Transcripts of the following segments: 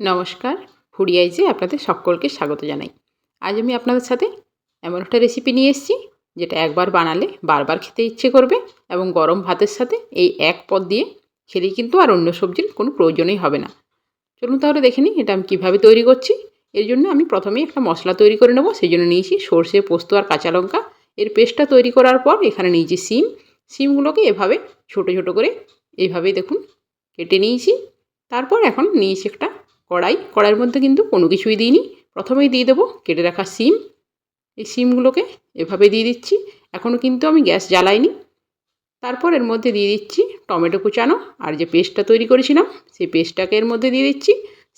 নমস্কার, ফুডি আইজে আপনাদের সকলকে স্বাগত জানাই। আজ আমি আপনাদের সাথে এমন একটা রেসিপি নিয়ে এসেছি যেটা একবার বানালে বারবার খেতে ইচ্ছে করবে এবং গরম ভাতের সাথে এই এক পদ দিয়ে খেলেই কিন্তু আর অন্য সবজির কোনো প্রয়োজনই হবে না। চলুন তাহলে দেখে নিই এটা আমি কীভাবে তৈরি করছি। এর জন্য আমি প্রথমেই একটা মশলা তৈরি করে নেব। সেই জন্য নিয়েছি সর্ষে, পোস্ত আর কাঁচা লঙ্কা। এর পেস্টটা তৈরি করার পর এখানে নিয়েছি সিমগুলোকে এভাবে ছোট ছোট করে এইভাবেই দেখুন কেটে নিয়েছি। তারপর এখন নিয়েছি একটা কড়াইয়ের মধ্যে কিন্তু কোনো কিছুই দিইনি। প্রথমেই দিয়ে দেবো কেটে রাখা সিম। এই সিমগুলোকে এভাবে দিয়ে দিচ্ছি। এখনও কিন্তু আমি গ্যাস জ্বালাইনি। তারপর এর মধ্যে দিয়ে দিচ্ছি টমেটো কুচানো আর যে পেস্টটা তৈরি করেছিলাম সেই পেস্টটাকে এর মধ্যে দিয়ে দিচ্ছি।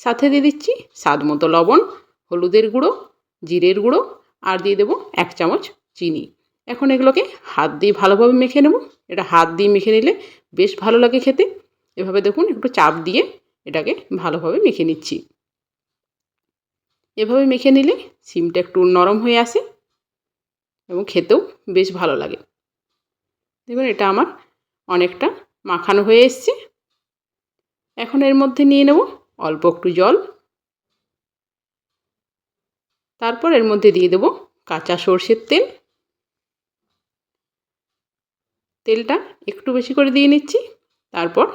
সাথে দিয়ে দিচ্ছি স্বাদ মতো লবণ, হলুদের গুঁড়ো, জিরের গুঁড়ো আর দিয়ে দেবো 1 চামচ চিনি। এখন এগুলোকে হাত দিয়ে ভালোভাবে মেখে নেব। এটা হাত দিয়ে মেখে নিলে বেশ ভালো লাগে খেতে। এভাবে দেখুন একটু চাপ দিয়ে এটাকে ভালোভাবে মেখে নিচ্ছি। এভাবে মেখে নিলে সিমটা একটু নরম হয়ে আসে এবং খেতেও বেশ ভালো লাগে। দেখুন এটা আমার অনেকটা মাখানো হয়ে এসছে। এখন এর মধ্যে নিয়ে নেব অল্প একটু জল। তারপর এর মধ্যে দিয়ে দেব কাঁচা সর্ষের তেল। তেলটা একটু বেশি করে দিয়ে নিচ্ছি। তারপর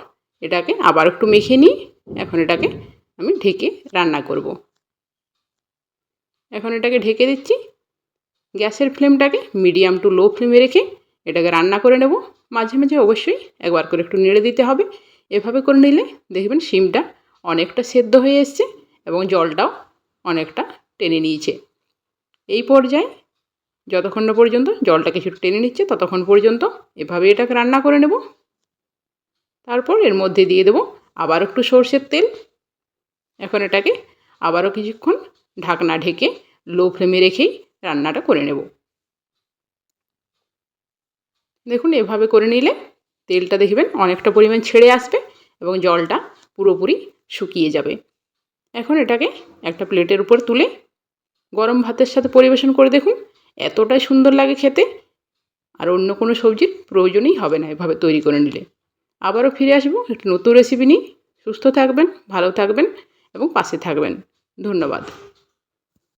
এটাকে আবার একটু মেখে নিই। এখন এটাকে আমি ঢেকে রান্না করব। এখন এটাকে ঢেকে দিচ্ছি। গ্যাসের ফ্লেমটাকে মিডিয়াম টু লো ফ্লেমে রেখে এটাকে রান্না করে নেব। মাঝে মাঝে অবশ্যই একবার করে একটু নেড়ে দিতে হবে। এভাবে করে নিলে দেখবেন সিমটা অনেকটা সেদ্ধ হয়ে এসছে এবং জলটাও অনেকটা টেনে নিয়েছে। এই পর্যায়ে যতক্ষণ না পর্যন্ত জলটা কিছু টেনে নিচ্ছে ততক্ষণ পর্যন্ত এভাবে এটাকে রান্না করে নেব। তারপর এর মধ্যে দিয়ে দেবো আবার একটু সর্ষের তেল। এখন এটাকে আবারও কিছুক্ষণ ঢাকনা ঢেকে লো ফ্লেমে রেখেই রান্নাটা করে নেব। দেখুন এভাবে করে নিলে তেলটা দেখবেন অনেকটা পরিমাণ ছেড়ে আসবে এবং জলটা পুরোপুরি শুকিয়ে যাবে। এখন এটাকে একটা প্লেটের উপর তুলে গরম ভাতের সাথে পরিবেশন করে দেখুন, এতটাই সুন্দর লাগে খেতে আর অন্য কোনো সবজির প্রয়োজনই হবে না এভাবে তৈরি করে নিলে। আবারও ফিরে আসবো একটি নতুন রেসিপি নিয়ে। সুস্থ থাকবেন, ভালো থাকবেন এবং পাশে থাকবেন। ধন্যবাদ।